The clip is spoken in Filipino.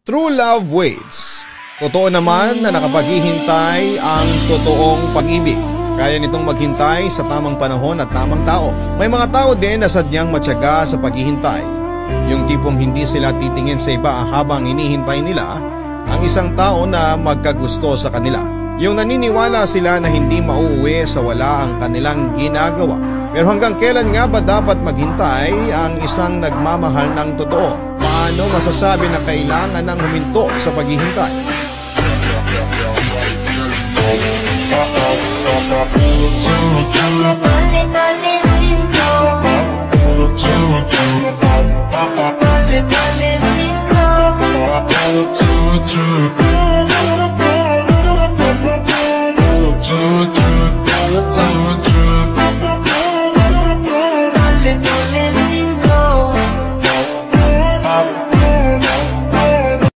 True love waits. Totoo naman na nakapaghihintay ang totoong pag-ibig. Kaya nitong maghintay sa tamang panahon at tamang tao. May mga tao din na sadyang matyaga sa paghihintay. Yung tipong hindi sila titingin sa iba habang hinihintay nila ang isang tao na magkagusto sa kanila. Yung naniniwala sila na hindi mauuwi sa wala ang kanilang ginagawa. Pero hanggang kailan nga ba dapat maghintay ang isang nagmamahal ng totoo? Paano masasabi na kailangan ng huminto sa paghihintay? True.